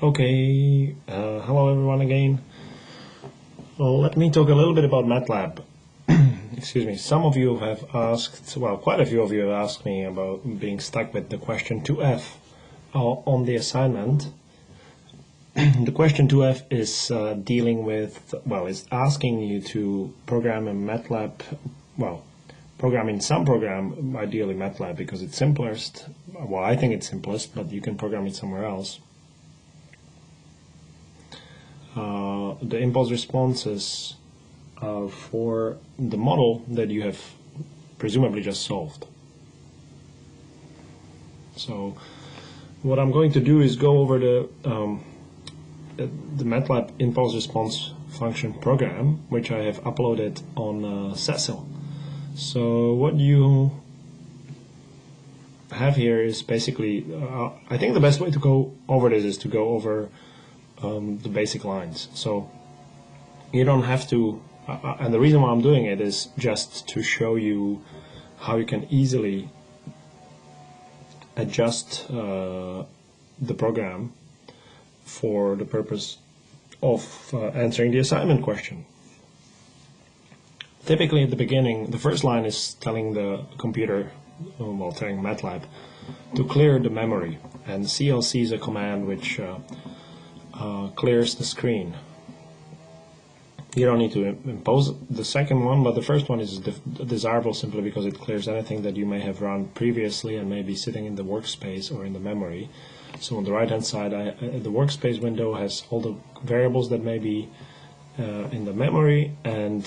Okay, hello everyone again. Well, let me talk a little bit about Matlab. Excuse me. Some of you have asked, well, quite a few of you have asked me about being stuck with the question 2F on the assignment. The question 2F is dealing with, well, it's asking you to program in Matlab, well, program in some program, ideally Matlab, because it's simplest. Well, I think it's simplest, but you can program it somewhere else. The impulse responses for the model that you have presumably just solved. So what I'm going to do is go over the Matlab impulse response function program, which I have uploaded on Cecil. So what you have here is basically, I think the best way to go over this is to go over the basic lines. So you don't have to, and the reason why I'm doing it is just to show you how you can easily adjust the program for the purpose of answering the assignment question. Typically at the beginning, the first line is telling the computer, well, telling Matlab to clear the memory, and CLC is a command which clears the screen. You don't need to impose the second one, but the first one is desirable simply because it clears anything that you may have run previously and may be sitting in the workspace or in the memory. So on the right hand side, the workspace window has all the variables that may be in the memory, and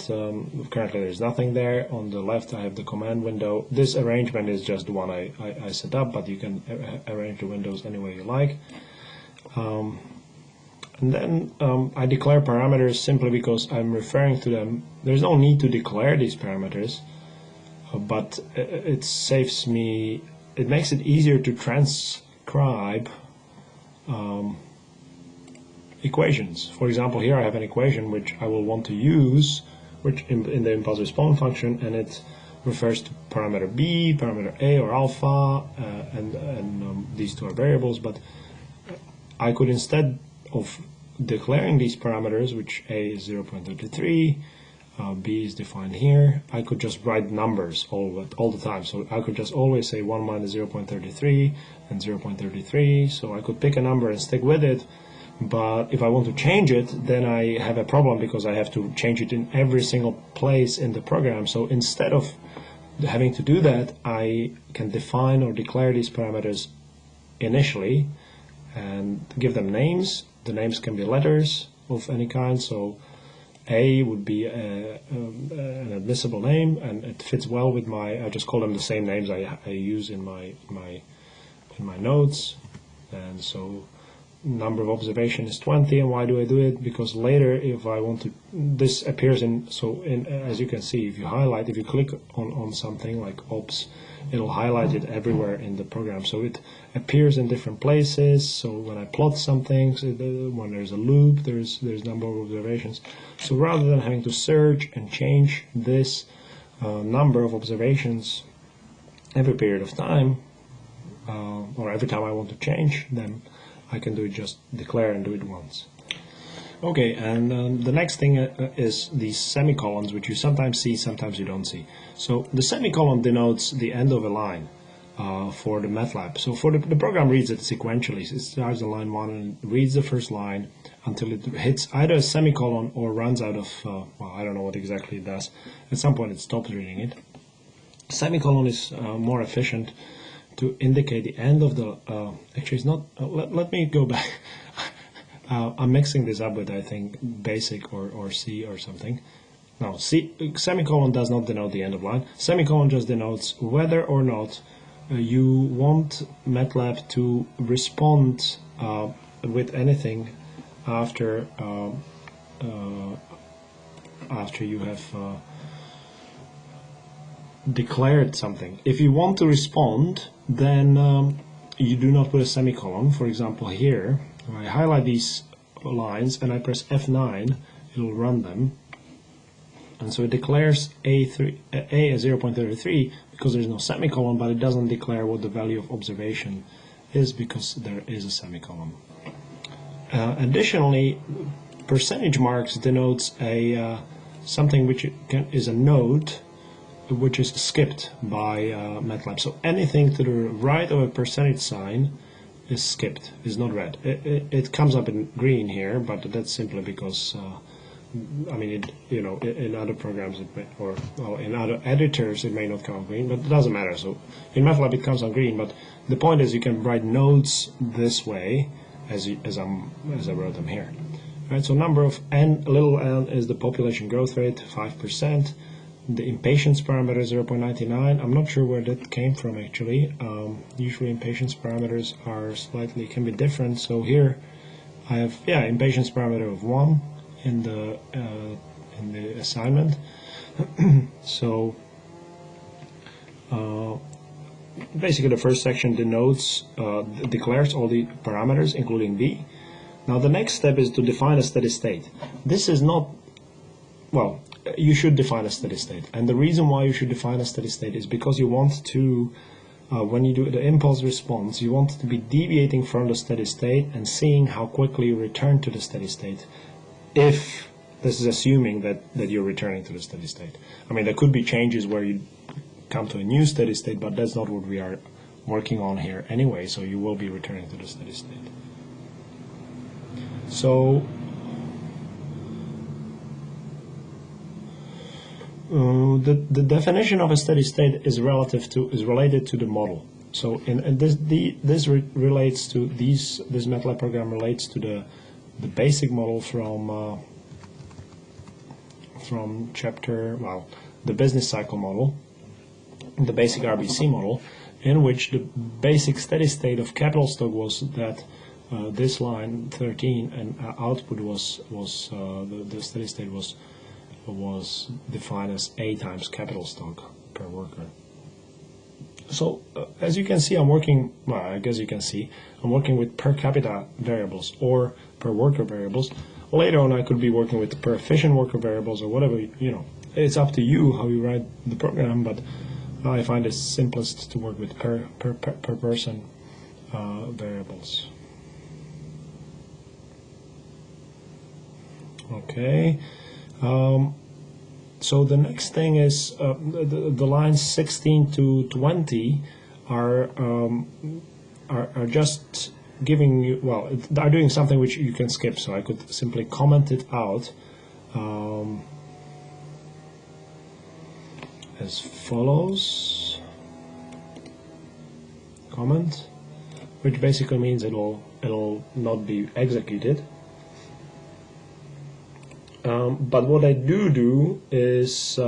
currently there's nothing there. On the left I have the command window. This arrangement is just the one I set up, but you can arrange the windows any way you like. And then I declare parameters simply because I'm referring to them. There's no need to declare these parameters, but it saves me, it makes it easier to transcribe equations. For example, here I have an equation which I will want to use, which in the impulse response function, and it refers to parameter b, parameter a or alpha, and these two are variables, but I could, instead of declaring these parameters, which a is 0.33, b is defined here, I could just write numbers all the time. So I could just always say 1 minus 0.33 and 0.33, so I could pick a number and stick with it. But if I want to change it, then I have a problem because I have to change it in every single place in the program. So instead of having to do that, I can define or declare these parameters initially and give them names. The names can be letters of any kind, so A would be an admissible name, and it fits well with I just call them the same names I use in my notes. And so number of observation is 20, and why do I do it? Because later, if I want to, this appears as you can see, if you click on something like ops, it'll highlight it everywhere in the program, so it appears in different places. So when I plot something, when there's a loop, there's number of observations. So rather than having to search and change this number of observations every period of time, or every time I want to change them, I can do it, just declare and do it once. Okay, and the next thing is these semicolons, which you sometimes see, sometimes you don't see. So the semicolon denotes the end of a line for the Matlab. So for the program reads it sequentially. It starts on line 1 and reads the first line until it hits either a semicolon or runs out of, well, I don't know what exactly it does. At some point it stops reading it. Semicolon is more efficient to indicate the end of the, actually it's not, let me go back. I'm mixing this up with, I think, basic or C or something. No, semicolon does not denote the end of line. Semicolon just denotes whether or not you want Matlab to respond with anything after you have declared something. If you want to respond, then you do not put a semicolon. For example, here, if I highlight these lines and I press F9, it will run them. And so it declares A as 0.33 because there's no semicolon, but it doesn't declare what the value of observation is because there is a semicolon. Additionally, percentage marks denotes a something which is a node which is skipped by Matlab. So anything to the right of a percentage sign is skipped, is not read. It comes up in green here, but that's simply because I mean, in other programs it may, or well, in other editors it may not come up green, but it doesn't matter. So in Matlab it comes on green, but the point is you can write nodes this way as I wrote them here. Right, so number of n, little n is the population growth rate, 5%. The impatience parameter is 0.99. I'm not sure where that came from actually. Usually impatience parameters can be different. So here I have impatience parameter of 1 in the assignment. So basically the first section denotes declares all the parameters including b. Now the next step is to define a steady state. This is not, well, you should define a steady state, and the reason why you should define a steady state is because you want to, when you do the impulse response, you want to be deviating from the steady state and seeing how quickly you return to the steady state, if this is assuming that you're returning to the steady state. I mean, there could be changes where you come to a new steady state, but that's not what we are working on here anyway, so you will be returning to the steady state. So the definition of a steady state is related to the model. So this relates to this MATLAB program relates to the basic model from chapter, well, the business cycle model, the basic RBC model, in which the basic steady state of capital stock was that this line 13 and output was the steady state was defined as A times capital stock per worker. So as you can see, I'm working, well, I guess you can see, I'm working with per capita variables or per worker variables. Later on I could be working with the per efficient worker variables or whatever, it's up to you how you write the program, but I find it simplest to work with per person variables. Okay. So the next thing is the lines 16 to 20 are just giving you, well, are doing something which you can skip. So I could simply comment it out as follows. Comment, which basically means it'll not be executed. But what I do is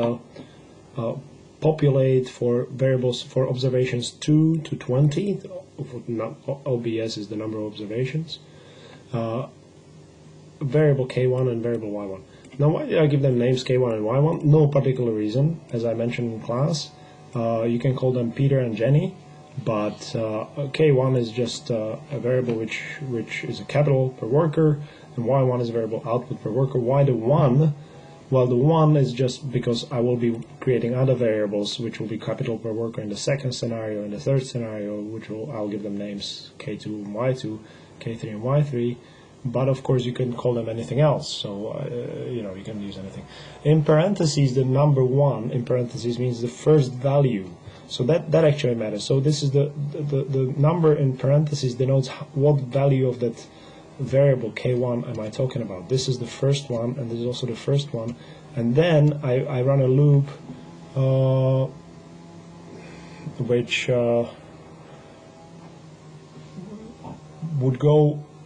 populate for variables for observations 2 to 20. OBS is the number of observations. Variable K1 and variable Y1. Now, why did I give them names K1 and Y1? No particular reason. As I mentioned in class, you can call them Peter and Jenny, but K1 is just a variable which is a capital per worker, and Y1 is a variable output per worker. Why the 1? Well, the 1 is just because I will be creating other variables which will be capital per worker in the second scenario, in the third scenario, I'll give them names K2 and Y2, K3 and Y3. But of course you can call them anything else, so you can use anything. In parentheses, the number 1 in parentheses means the first value, so that actually matters. So this is the number in parentheses denotes what value of that variable K1 am I talking about. This is the first one, and this is also the first one, and then I run a loop which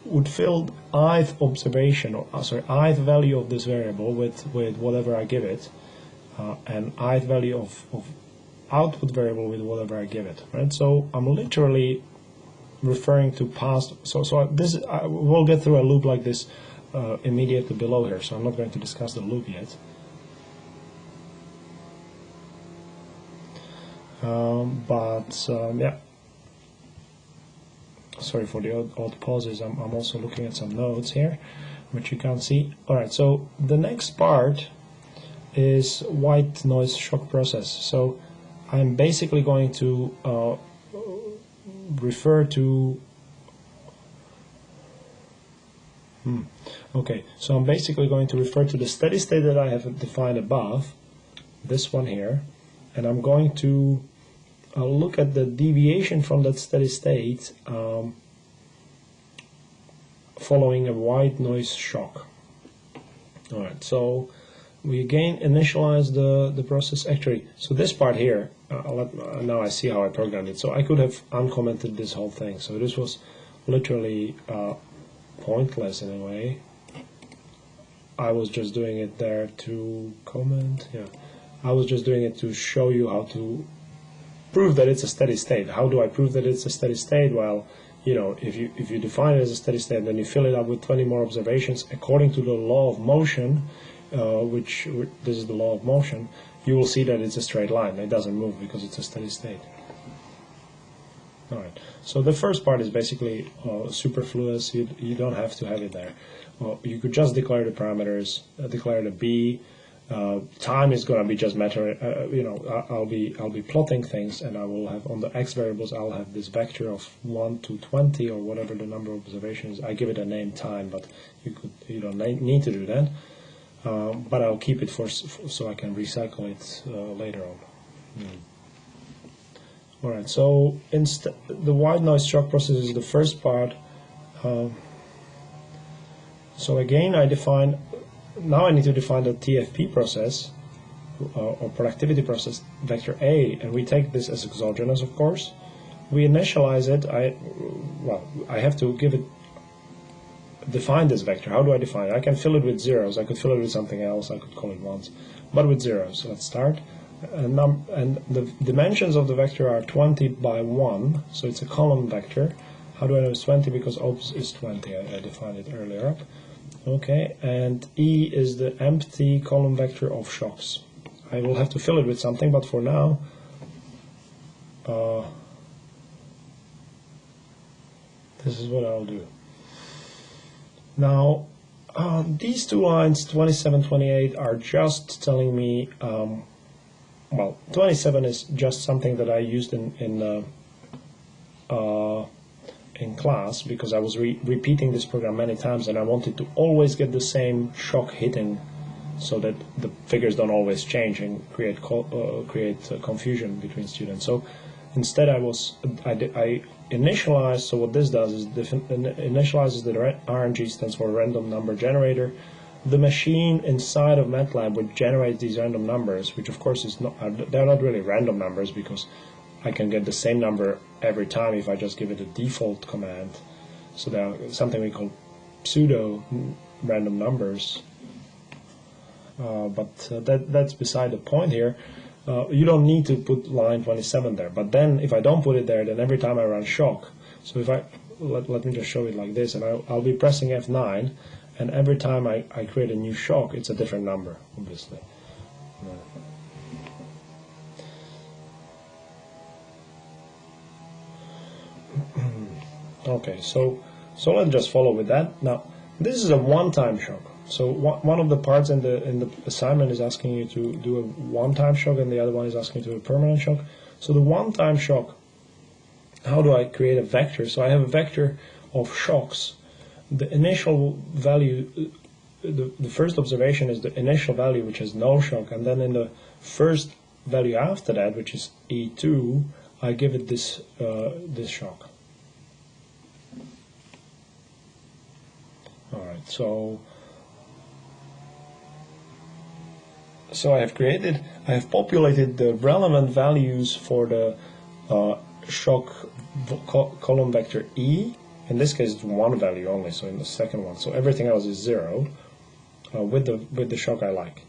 would fill ith observation, or ith value of this variable with whatever I give it, and ith value of output variable with whatever I give it. Right. So I'm literally referring to past. We'll get through a loop like this immediately below here. So I'm not going to discuss the loop yet. Yeah. Sorry for the odd pauses. I'm also looking at some notes here, which you can't see. All right. So the next part is white noise shock process. So I'm basically going to refer to Okay, so I'm basically going to refer to the steady state that I have defined above, this one here, and I'm going to look at the deviation from that steady state following a white noise shock. Alright, so we again initialize the process. Actually, so this part here, now I see how I programmed it. So I could have uncommented this whole thing. So this was literally pointless in a way. I was just doing it there to comment. Yeah, I was just doing it to show you how to prove that it's a steady state. How do I prove that it's a steady state? Well, you know, if you define it as a steady state, then you fill it up with 20 more observations according to the law of motion, which this is the law of motion. You will see that it's a straight line. It doesn't move because it's a steady state. All right. So the first part is basically superfluous. You don't have to have it there. You could just declare the parameters, declare the b. Time is going to be just matter. You know, I'll be plotting things, and I will have on the x variables. I'll have this vector of 1 to 20 or whatever the number of observations. I give it a name time, but you don't need to do that. But I'll keep it so I can recycle it later on. All right. So the white noise shock process is the first part. So again, now I need to define the TFP process, or productivity process, vector A, and we take this as exogenous, of course. We initialize it. I have to define this vector. How do I define it? I can fill it with zeros. I could fill it with something else. I could call it ones, but with zeros. So let's start. And the dimensions of the vector are 20 by 1, so it's a column vector. How do I know it's 20? Because obs is 20. I defined it earlier up. Okay, and E is the empty column vector of shocks. I will have to fill it with something, but for now, this is what I'll do. Now, these two lines, 27, 28, are just telling me, well, 27 is just something that I used in class because I was repeating this program many times, and I wanted to always get the same shock hitting so that the figures don't always change and create confusion between students. So instead I initialized, so what this does is initializes the RNG, stands for random number generator. The machine inside of Matlab would generate these random numbers, which of course they're not really random numbers because I can get the same number every time if I just give it a default command. So there's something we call pseudo random numbers. But that's beside the point here. You don't need to put line 27 there. But then if I don't put it there, then every time I run shock. So if I let me just show it like this, and I'll be pressing F9, and every time I create a new shock, it's a different number, obviously. Okay, so let's just follow with that. Now, this is a one-time shock. So one of the parts in the assignment is asking you to do a one-time shock, and the other one is asking you to do a permanent shock. So the one-time shock, how do I create a vector? So I have a vector of shocks. The initial value, the first observation is the initial value, which has no shock, and then in the first value after that, which is E2, I give it this shock. All right, so I have populated the relevant values for the shock column vector E. In this case, it's one value only, so in the second one. So everything else is 0 with the shock I like.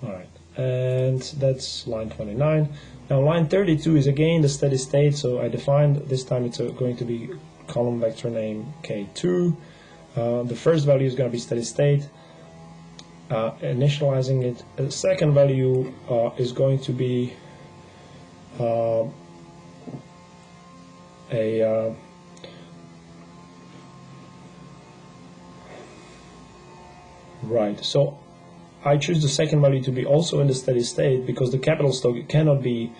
All right, and that's line 29. Now line 32 is again the steady state. So I defined this time it's going to be column vector name K2. The first value is going to be steady state. Initializing it. The second value is going to be right. So I choose the second value to be also in the steady state because the capital stock cannot be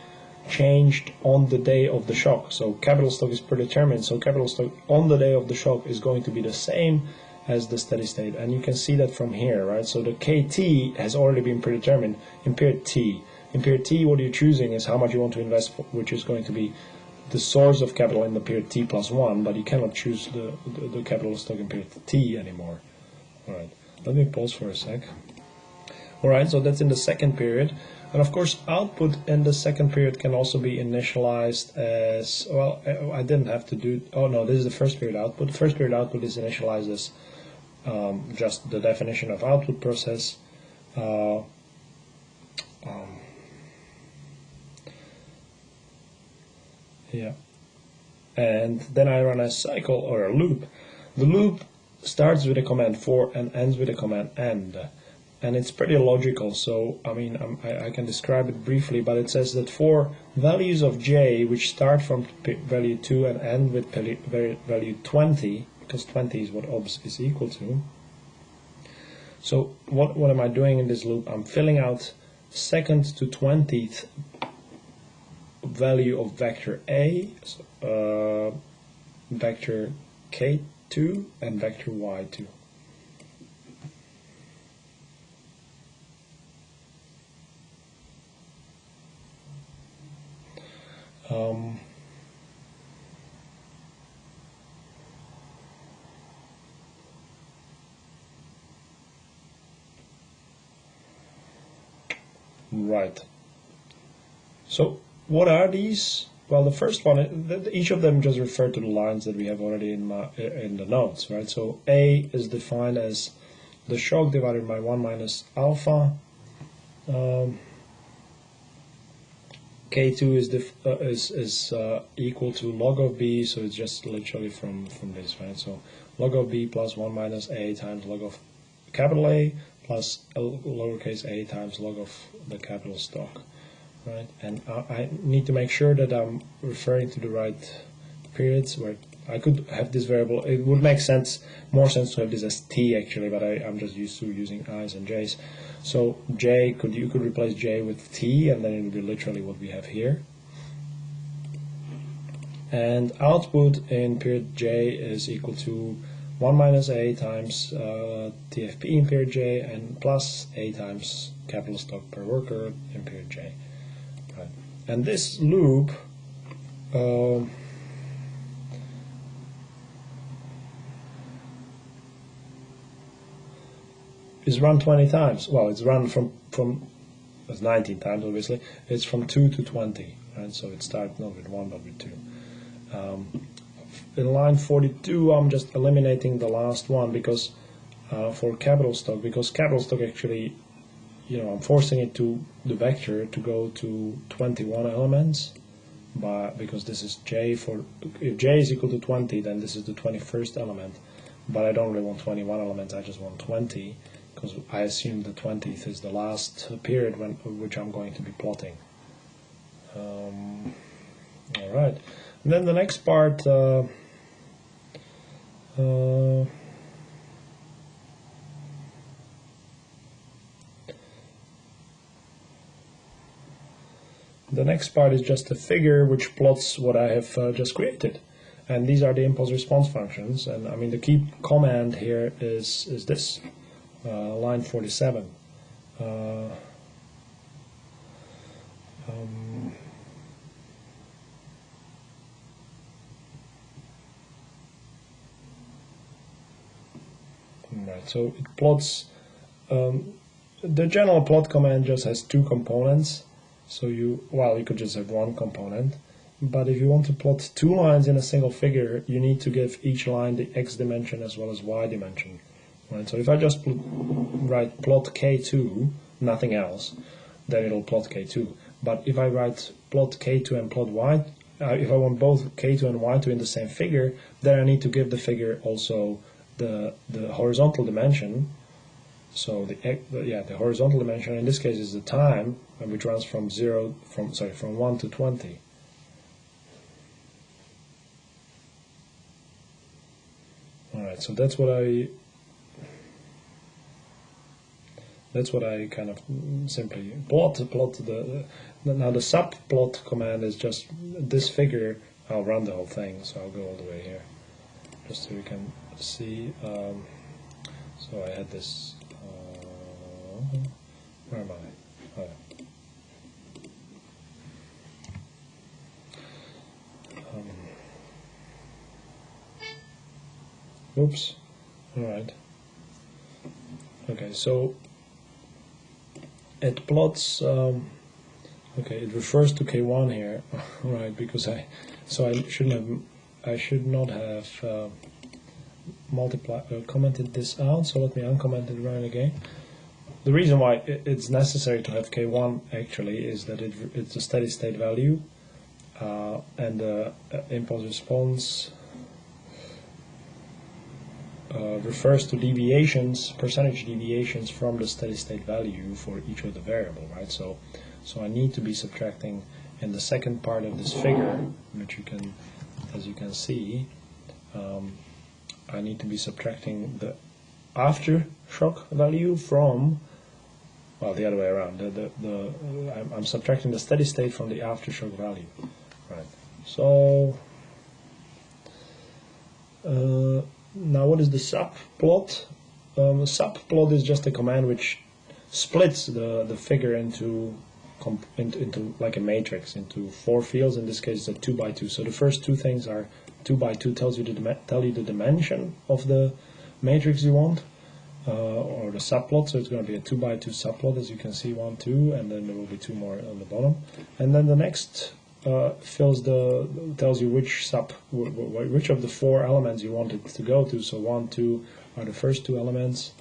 changed on the day of the shock. So capital stock is predetermined. So capital stock on the day of the shock is going to be the same as the steady state, and you can see that from here, right? So the KT has already been predetermined in period T. In period T, what you're choosing is how much you want to invest, which is going to be the source of capital in the period T plus 1, but you cannot choose the capital stock in period T anymore. All right, let me pause for a sec. All right, so that's in the second period. And of course, output in the second period can also be initialized as, well, I didn't have to do, oh no, this is the first period output. The first period output is initialized as just the definition of output process. Yeah, and then I run a cycle or a loop. The loop starts with a command for and ends with a command end. And it's pretty logical, so I mean I can describe it briefly, but it says that for values of j which start from value 2 and end with value 20, because 20 is what obs is equal to. So what am I doing in this loop? I'm filling out second to 20th value of vector A, vector k2 and vector y2. Right. So what are these? Well, the first one, each of them just refer to the lines that we have already in the notes, right? So A is defined as the shock divided by 1 minus alpha. K2 is equal to log of B, so it's just literally from this, right? So log of B plus 1 minus A times log of capital A plus lowercase a times log of the capital stock, right? And I need to make sure that I'm referring to the right periods, where I could have this variable. It would make more sense to have this as T actually, but I'm just used to using I's and J's. So J, you could replace J with T, and then it would be literally what we have here. And output in period J is equal to 1 minus A times TFP in period J, and plus A times capital stock per worker in period J. Right. And this loop is run 20 times. Well, it's run from it's 19 times obviously. It's from 2 to 20, right? So it starts not with 1 but with 2. In line 42, I'm just eliminating the last one because for capital stock, because capital stock actually, I'm forcing it to the vector to go to 21 elements, because this is J. If J is equal to 20, then this is the 21st element. But I don't really want 21 elements. I just want 20, because I assume the 20th is the last period which I'm going to be plotting. All right. And then the next part. The next part is just a figure which plots what I have just created, and these are the impulse response functions. And I mean the key command here is this, line 47. Right, so it plots. The general plot command just has 2 components. So you could just have 1 component, but if you want to plot 2 lines in a single figure, you need to give each line the x dimension as well as y dimension. Right? So if I just write plot K2, nothing else, then it'll plot K2. But if I write plot K2 and plot Y, if I want both K2 and Y2 in the same figure, then I need to give the figure also the horizontal dimension. So the horizontal dimension in this case is the time, which runs from 1 to 20. All right, so that's what I kind of simply plot. Now the subplot command is just this figure. I'll run the whole thing, so I'll go all the way here, just so you can see. So I had this, where am I? Oh. Oops, alright. Okay, so it plots, okay, it refers to K1 here, right, because I should not have commented this out, so let me uncomment it right again. The reason why it's necessary to have K1 actually is that it's a steady state value, and the impulse response refers to deviations, percentage deviations from the steady state value for each of the variable, right? So I need to be subtracting in the second part of this figure, which you can, as you can see, I need to be subtracting the aftershock value from, well, the other way around. I'm subtracting the steady state from the aftershock value, right? So now what is the subplot? Subplot is just a command which splits the figure into like a matrix, into 4 fields. In this case, it's a 2 by 2. So the first two things are 2 by 2 tell you the dimension of the matrix you want, or the subplot. So it's going to be a 2 by 2 subplot, as you can see, 1, 2, and then there will be 2 more on the bottom. And then the next tells you which of the 4 elements you want it to go to. So 1, 2 are the first 2 elements,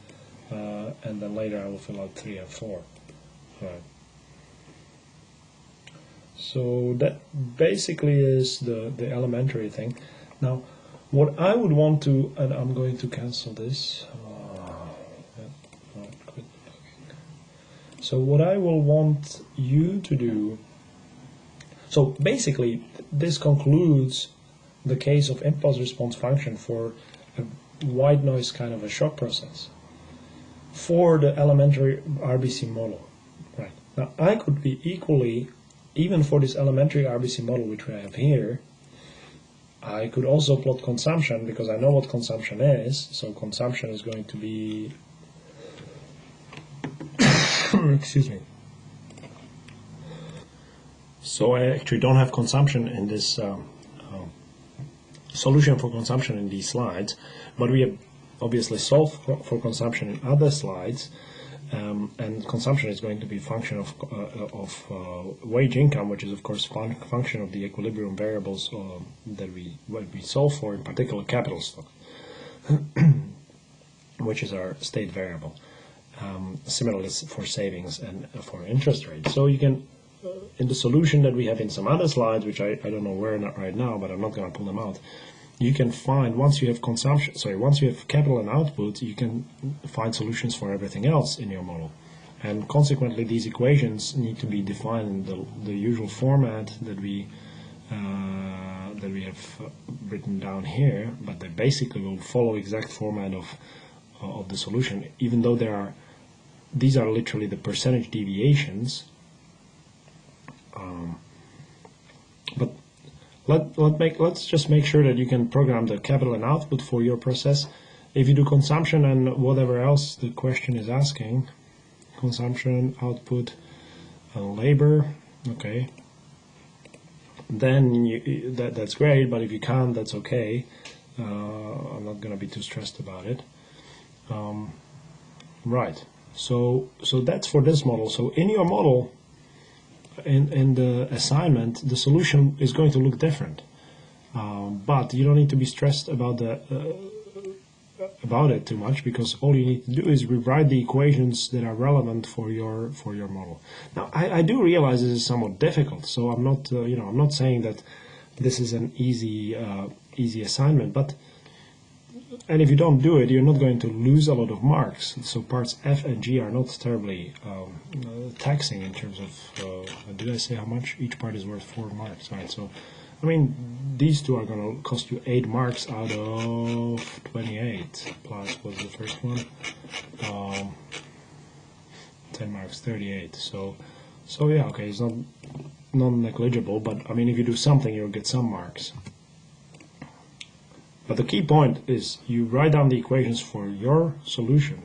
and then later I will fill out 3 and 4. Right. So that basically is the elementary thing. Now, what I would want to, and I'm going to cancel this. Quit. So what I will want you to do. So basically, this concludes the case of impulse response function for a white noise kind of a shock process for the elementary RBC model. Right. Now, I could be equally, even for this elementary RBC model which we have here, I could also plot consumption, because I know what consumption is. So consumption is going to be excuse me. So I actually don't have consumption in this solution for consumption in these slides, but we have obviously solved for consumption in other slides, and consumption is going to be a function of wage income, which is of course function of the equilibrium variables that we solve for, in particular capital stock, which is our state variable. Similarly for savings and for interest rates. So you can, in the solution that we have in some other slides, which I don't know where right now, but I'm not going to pull them out, you can find, once you have once you have capital and output, you can find solutions for everything else in your model. And consequently, these equations need to be defined in the usual format that we have written down here, but they basically will follow exact format of the solution, even though these are literally the percentage deviations. But let's just make sure that you can program the capital and output for your process. If you do consumption and whatever else the question is asking, consumption, output, and labor, okay, then that's great. But if you can't, that's okay. I'm not going to be too stressed about it. Right. So that's for this model. So in your model, in the assignment, the solution is going to look different, but you don't need to be stressed about it too much, because all you need to do is rewrite the equations that are relevant for your model. Now, I do realize this is somewhat difficult, so I'm not I'm not saying that this is an easy assignment, but. And if you don't do it, you're not going to lose a lot of marks. So parts F and G are not terribly taxing in terms of, did I say how much? Each part is worth 4 marks, right? So, I mean, these two are going to cost you 8 marks out of 28, plus was the first one, 10 marks, 38. So yeah, okay, it's not non-negligible, but I mean, if you do something, you'll get some marks. But the key point is you write down the equations for your solution.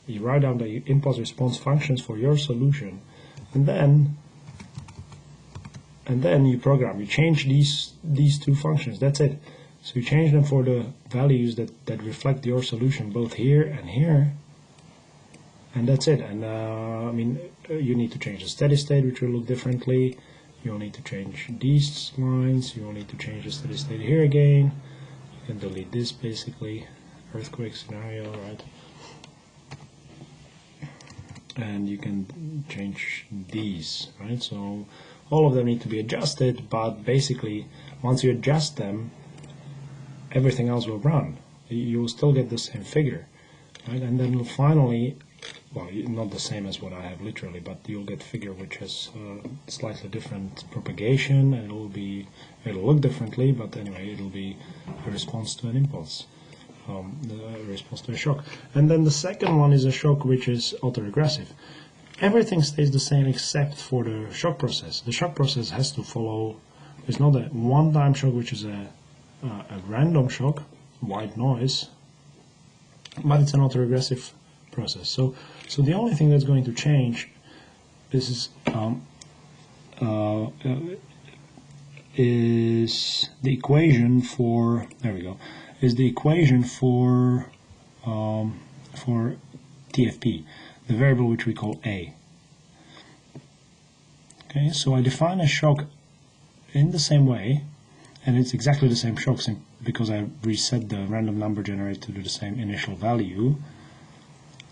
You write down the impulse response functions for your solution, and then you program. You change these two functions. That's it. So you change them for the values that reflect your solution, both here and here, and that's it. And I mean, you need to change the steady state, which will look differently. You'll need to change these lines. You'll need to change the steady state here again. You can delete this, basically, earthquake scenario, right? And you can change these, right? So all of them need to be adjusted, but basically once you adjust them, everything else will run. You will still get the same figure, right? And then finally, well, not the same as what I have literally, but you'll get a figure which has slightly different propagation, and it'll look differently, but anyway, it'll be a response to an impulse. A response to a shock. And then the second one is a shock which is autoregressive. Everything stays the same except for the shock process. The shock process has to follow. It's not a one-time shock, which is a random shock, white noise, but it's an autoregressive process. So the only thing that's going to change is the equation for. There we go. Is the equation for TFP, the variable which we call A. Okay, so I define a shock in the same way, and it's exactly the same shock because I reset the random number generator to the same initial value,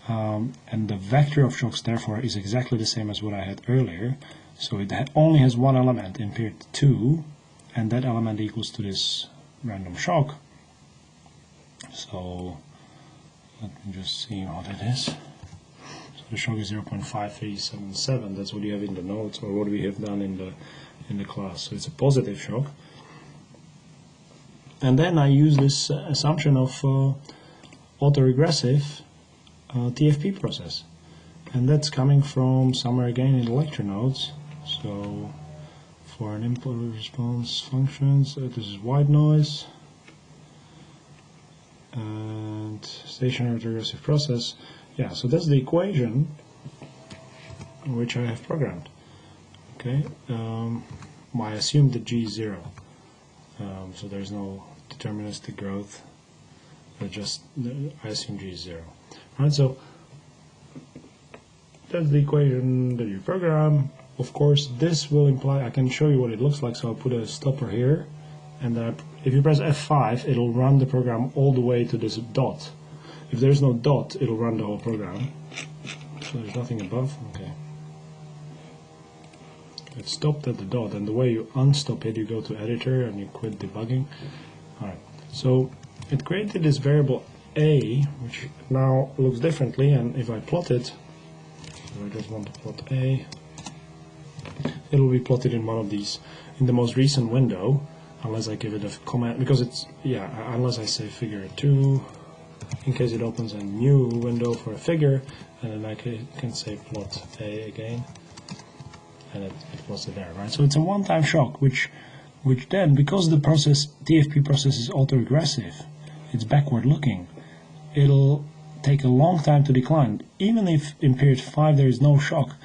and the vector of shocks therefore is exactly the same as what I had earlier. So it only has one element in period 2, and that element equals to this random shock. So let me just see what it is. So the shock is 0.5377. That's what you have in the notes, or what we have done in the class. So it's a positive shock. And then I use this assumption of autoregressive TFP process, and that's coming from somewhere again in the lecture notes. So for an impulse response functions, this is white noise. And stationary autoregressive process, yeah, so that's the equation which I have programmed. Okay, I assume that G is 0, so there's no deterministic growth, I assume G is 0. Right, so that's the equation that you program. Of course, this will imply, I can show you what it looks like, so I'll put a stopper here. And if you press F5, it'll run the program all the way to this dot. If there's no dot, it'll run the whole program. So there's nothing above. Okay. It's stopped at the dot, and the way you unstop it, you go to editor and you quit debugging. Alright, so it created this variable A, which now looks differently, and if I plot it, if I just want to plot A, it'll be plotted in one of these, in the most recent window. Unless I give it a command, because it's, yeah, unless I say figure 2, in case it opens a new window for a figure, and then I can say plot A again, and it plots it there, right? So it's a one-time shock, which then, because the TFP process is autoregressive, it's backward-looking, it'll take a long time to decline. Even if in period 5 there is no shock,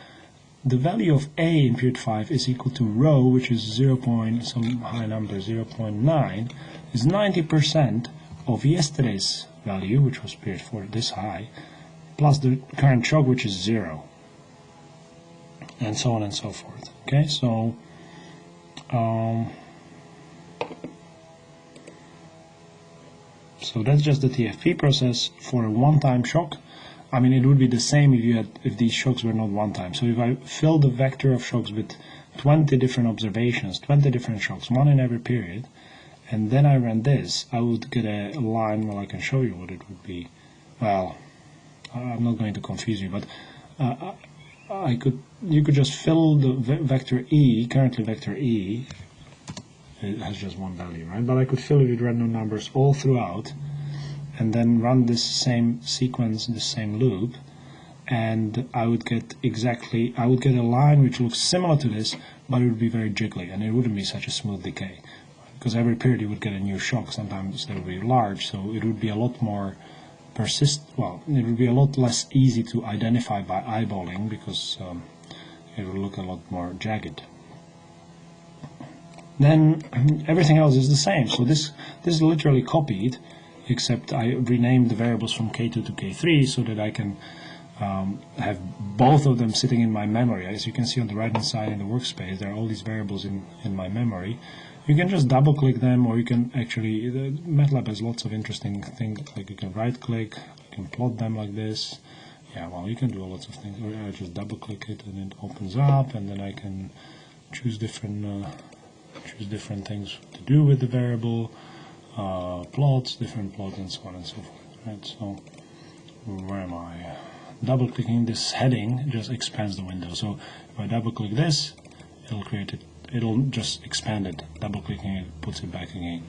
the value of A in period 5 is equal to rho, which is 0. Some high number, 0.9, is 90% of yesterday's value, which was period 4, this high, plus the current shock, which is 0, and so on and so forth. Okay, so so that's just the TFP process for a one-time shock. I mean, it would be the same if these shocks were not one time. So if I fill the vector of shocks with 20 different observations, 20 different shocks, one in every period, and then I ran this, I would get a line where I can show you what it would be. Well, I'm not going to confuse you, but you could just fill the vector E, currently vector E, it has just one value, right? But I could fill it with random numbers all throughout, and then run this same sequence, this same loop, and I would get a line which looks similar to this, but it would be very jiggly, and it wouldn't be such a smooth decay. because every period you would get a new shock. Sometimes they would be large, so it would be a lot more well, it would be a lot less easy to identify by eyeballing, because it would look a lot more jagged. Then everything else is the same. So this is literally copied, except I renamed the variables from K2 to K3 so that I can have both of them sitting in my memory. As you can see on the right hand side in the workspace, there are all these variables in my memory. You can just double click them, or you can actually, Matlab has lots of interesting things, like you can right click, you can plot them like this. Yeah, well, you can do lots of things. Or I just double click it and it opens up, and then I can choose different things to do with the variable, plots, different plots, and so on and so forth. Right, so where am I? Double clicking this heading just expands the window. So if I double click this, it'll create it. It'll just expand it. Double clicking it puts it back again.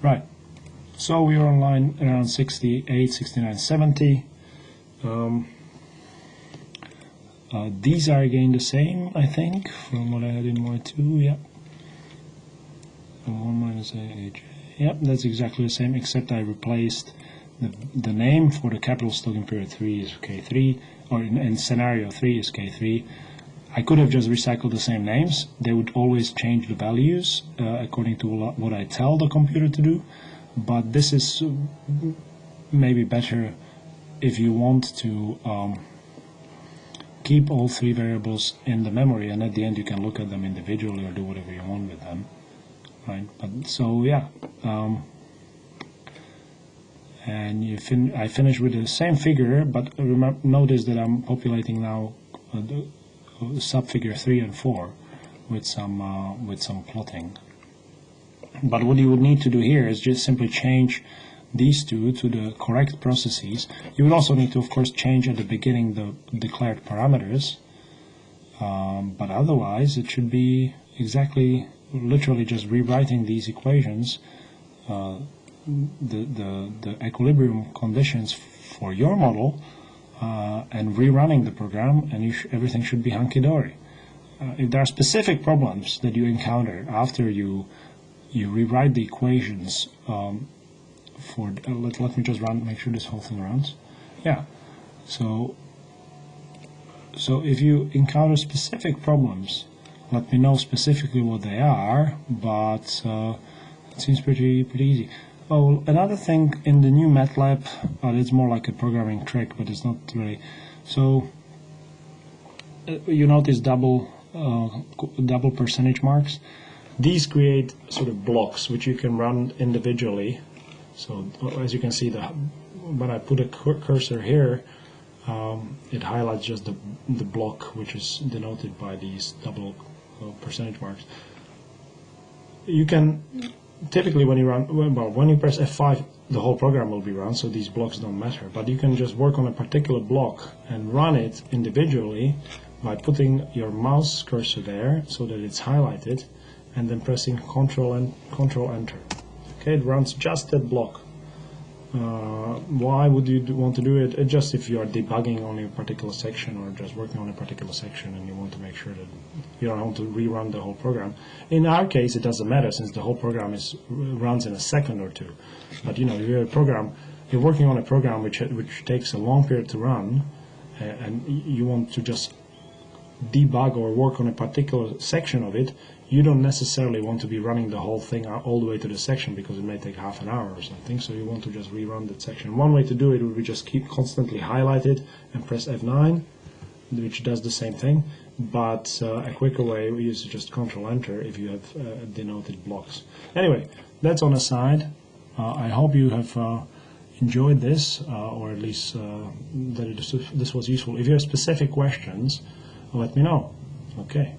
Right. So we are on line around 68, 69, 70. These are again the same, I think, from what I had in Y2. Yeah. 1 minus AJ. Yep, that's exactly the same, except I replaced the name for the capital stock in period 3 is K3, or in scenario 3 is K3. I could have just recycled the same names. They would always change the values according to what I tell the computer to do, but this is maybe better if you want to keep all three variables in the memory, and at the end you can look at them individually or do whatever you want with them. Right, but so yeah, and I finished with the same figure, but notice that I'm populating now sub-figure 3 and 4 with some plotting. But what you would need to do here is just simply change these two to the correct processes. You would also need to, of course, change at the beginning the declared parameters, but otherwise it should be exactly, literally just rewriting these equations, the equilibrium conditions for your model, and rerunning the program, and everything should be hunky-dory. If there are specific problems that you encounter after you rewrite the equations for let me just make sure this whole thing runs. Yeah, so if you encounter specific problems, let me know specifically what they are, but it seems pretty easy. Oh, another thing in the new Matlab, it's more like a programming trick, but it's not really. So you notice double percentage marks. These create sort of blocks which you can run individually. So as you can see, when I put a cursor here, it highlights just the block which is denoted by these double percentage marks. You can typically when you press F5, the whole program will be run, so these blocks don't matter. But you can just work on a particular block and run it individually by putting your mouse cursor there so that it's highlighted, and then pressing Control Enter. Okay, it runs just that block. Why would you want to do it? Just if you are debugging only a particular section, or just working on a particular section and you want to make sure that you don't want to rerun the whole program. In our case, it doesn't matter, since the whole program runs in a second or two. But you're working on a program which takes a long period to run, and you want to just debug or work on a particular section of it. You don't necessarily want to be running the whole thing all the way to the section, because it may take half an hour or something, so you want to just rerun that section. One way to do it would be just constantly highlight it and press F9, which does the same thing, but a quicker way is just Control Enter if you have denoted blocks. Anyway, that's on the side. I hope you have enjoyed this, or at least that this was useful. If you have specific questions, let me know. Okay.